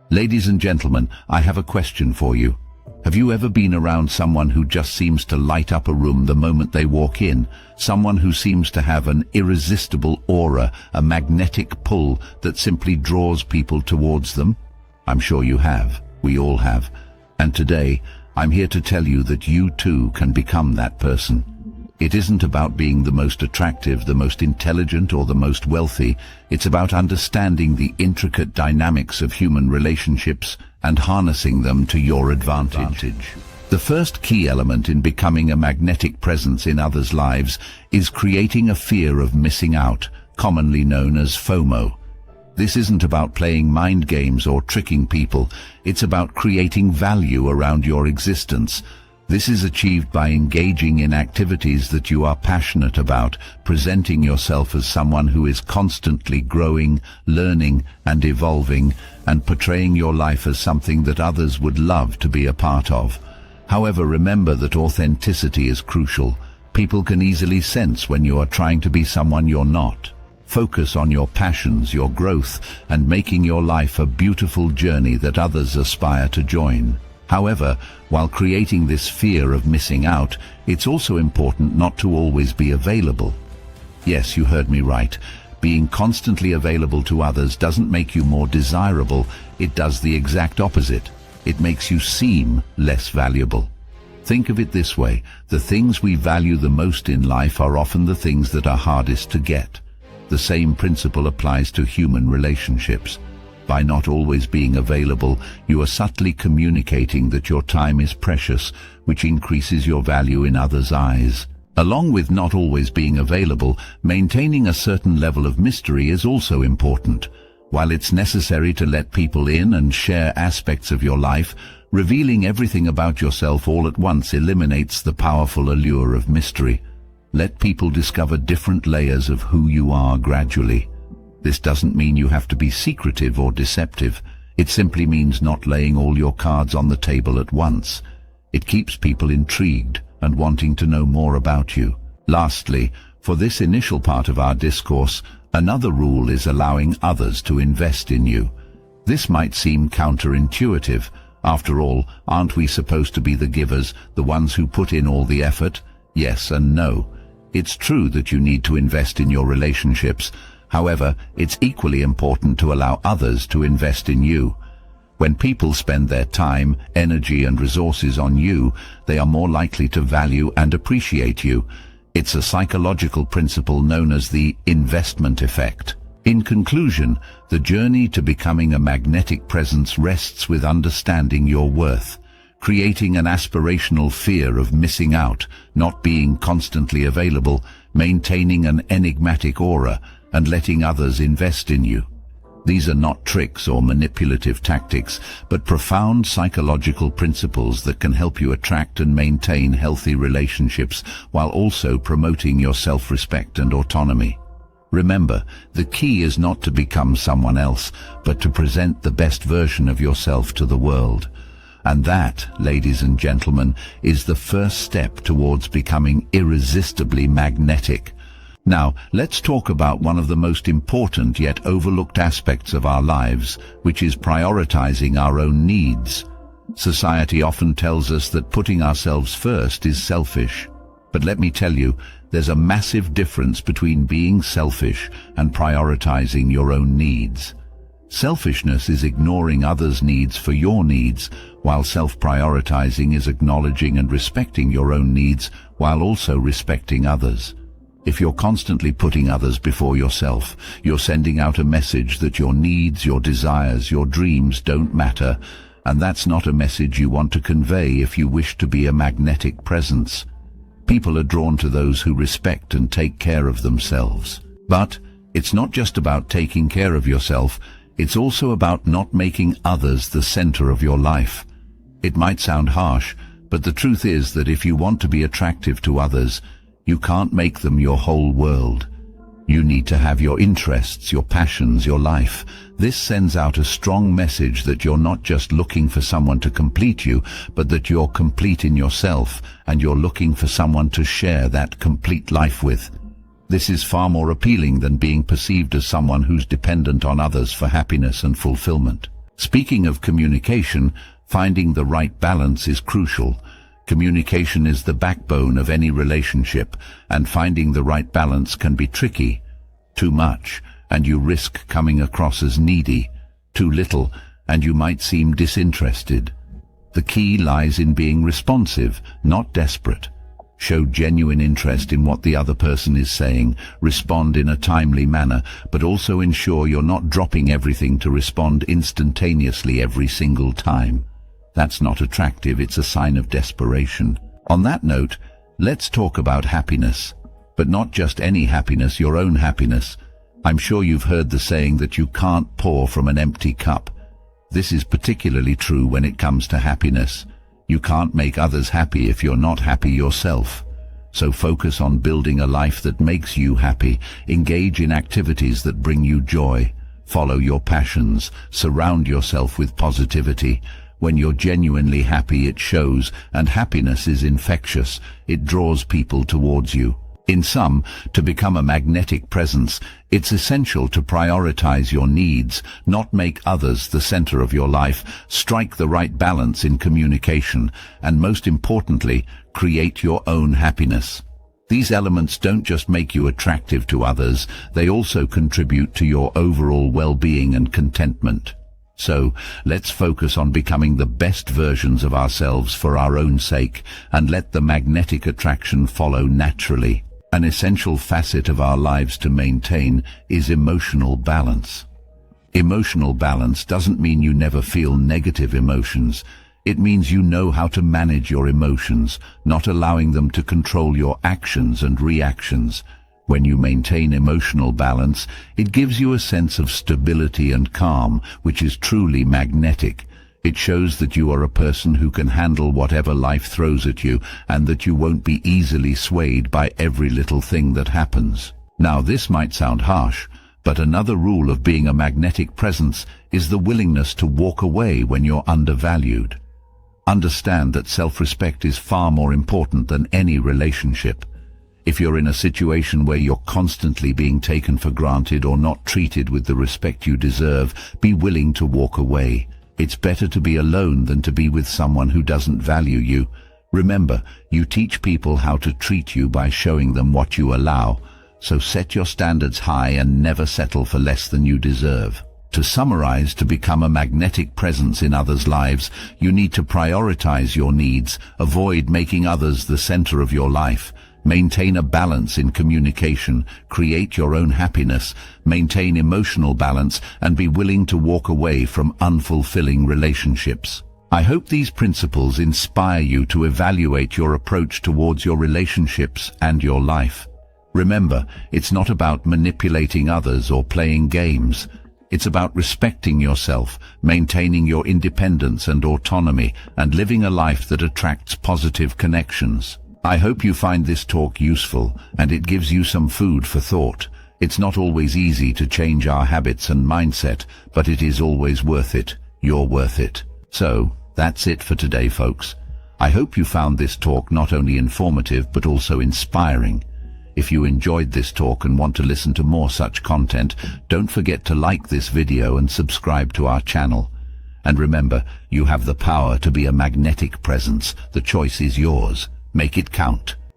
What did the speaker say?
Ladies and gentlemen, I have a question for you. Have you ever been around someone who just seems to light up a room the moment they walk in? Someone who seems to have an irresistible aura, a magnetic pull that simply draws people towards them? I'm sure you have. We all have. And today, I'm here to tell you that you too can become that person. It isn't about being the most attractive, the most intelligent, or the most wealthy. It's about understanding the intricate dynamics of human relationships and harnessing them to your advantage. The first key element in becoming a magnetic presence in others' lives is creating a fear of missing out, commonly known as FOMO. This isn't about playing mind games or tricking people. It's about creating value around your existence. This is achieved by engaging in activities that you are passionate about, presenting yourself as someone who is constantly growing, learning, and evolving, and portraying your life as something that others would love to be a part of. However, remember that authenticity is crucial. People can easily sense when you are trying to be someone you're not. Focus on your passions, your growth, and making your life a beautiful journey that others aspire to join. However, while creating this fear of missing out, it's also important not to always be available. Yes, you heard me right. Being constantly available to others doesn't make you more desirable. It does the exact opposite. It makes you seem less valuable. Think of it this way. The things we value the most in life are often the things that are hardest to get. The same principle applies to human relationships. By not always being available, you are subtly communicating that your time is precious, which increases your value in others' eyes. Along with not always being available, maintaining a certain level of mystery is also important. While it's necessary to let people in and share aspects of your life, revealing everything about yourself all at once eliminates the powerful allure of mystery. Let people discover different layers of who you are gradually. This doesn't mean you have to be secretive or deceptive. It simply means not laying all your cards on the table at once. It keeps people intrigued and wanting to know more about you. Lastly, for this initial part of our discourse, another rule is allowing others to invest in you. This might seem counterintuitive. After all, aren't we supposed to be the givers, the ones who put in all the effort? Yes and no. It's true that you need to invest in your relationships. However, it's equally important to allow others to invest in you. When people spend their time, energy, and resources on you, they are more likely to value and appreciate you. It's a psychological principle known as the investment effect. In conclusion, the journey to becoming a magnetic presence rests with understanding your worth, creating an aspirational fear of missing out, not being constantly available, maintaining an enigmatic aura, and letting others invest in you. These are not tricks or manipulative tactics, but profound psychological principles that can help you attract and maintain healthy relationships while also promoting your self-respect and autonomy. Remember, the key is not to become someone else, but to present the best version of yourself to the world. And that, ladies and gentlemen, is the first step towards becoming irresistibly magnetic. Now, let's talk about one of the most important yet overlooked aspects of our lives, which is prioritizing our own needs. Society often tells us that putting ourselves first is selfish. But let me tell you, there's a massive difference between being selfish and prioritizing your own needs. Selfishness is ignoring others' needs for your needs, while self-prioritizing is acknowledging and respecting your own needs while also respecting others. If you're constantly putting others before yourself, you're sending out a message that your needs, your desires, your dreams don't matter, and that's not a message you want to convey if you wish to be a magnetic presence. People are drawn to those who respect and take care of themselves. But it's not just about taking care of yourself, it's also about not making others the center of your life. It might sound harsh, but the truth is that if you want to be attractive to others, you can't make them your whole world. You need to have your interests, your passions, your life. This sends out a strong message that you're not just looking for someone to complete you, but that you're complete in yourself, and you're looking for someone to share that complete life with. This is far more appealing than being perceived as someone who's dependent on others for happiness and fulfillment. Speaking of communication, finding the right balance is crucial. Communication is the backbone of any relationship, and finding the right balance can be tricky. Too much, and you risk coming across as needy. Too little, and you might seem disinterested. The key lies in being responsive, not desperate. Show genuine interest in what the other person is saying, respond in a timely manner, but also ensure you're not dropping everything to respond instantaneously every single time. That's not attractive, it's a sign of desperation. On that note, let's talk about happiness. But not just any happiness, your own happiness. I'm sure you've heard the saying that you can't pour from an empty cup. This is particularly true when it comes to happiness. You can't make others happy if you're not happy yourself. So focus on building a life that makes you happy. Engage in activities that bring you joy. Follow your passions. Surround yourself with positivity. When you're genuinely happy, it shows, and happiness is infectious. It draws people towards you. In sum, to become a magnetic presence, it's essential to prioritize your needs, not make others the center of your life, strike the right balance in communication, and most importantly, create your own happiness. These elements don't just make you attractive to others, they also contribute to your overall well-being and contentment. So, let's focus on becoming the best versions of ourselves for our own sake, and let the magnetic attraction follow naturally. An essential facet of our lives to maintain is emotional balance. Emotional balance doesn't mean you never feel negative emotions. It means you know how to manage your emotions, not allowing them to control your actions and reactions. When you maintain emotional balance, it gives you a sense of stability and calm, which is truly magnetic. It shows that you are a person who can handle whatever life throws at you, and that you won't be easily swayed by every little thing that happens. Now, this might sound harsh, but another rule of being a magnetic presence is the willingness to walk away when you're undervalued. Understand that self-respect is far more important than any relationship. If you're in a situation where you're constantly being taken for granted or not treated with the respect you deserve, be willing to walk away. It's better to be alone than to be with someone who doesn't value you. Remember, you teach people how to treat you by showing them what you allow. So set your standards high and never settle for less than you deserve. To summarize, to become a magnetic presence in others' lives, you need to prioritize your needs, avoid making others the center of your life, maintain a balance in communication, create your own happiness, maintain emotional balance, and be willing to walk away from unfulfilling relationships. I hope these principles inspire you to evaluate your approach towards your relationships and your life. Remember, it's not about manipulating others or playing games. It's about respecting yourself, maintaining your independence and autonomy, and living a life that attracts positive connections. I hope you find this talk useful, and it gives you some food for thought. It's not always easy to change our habits and mindset, but it is always worth it. You're worth it. So, that's it for today, folks. I hope you found this talk not only informative, but also inspiring. If you enjoyed this talk and want to listen to more such content, don't forget to like this video and subscribe to our channel. And remember, you have the power to be a magnetic presence. The choice is yours. Make it count.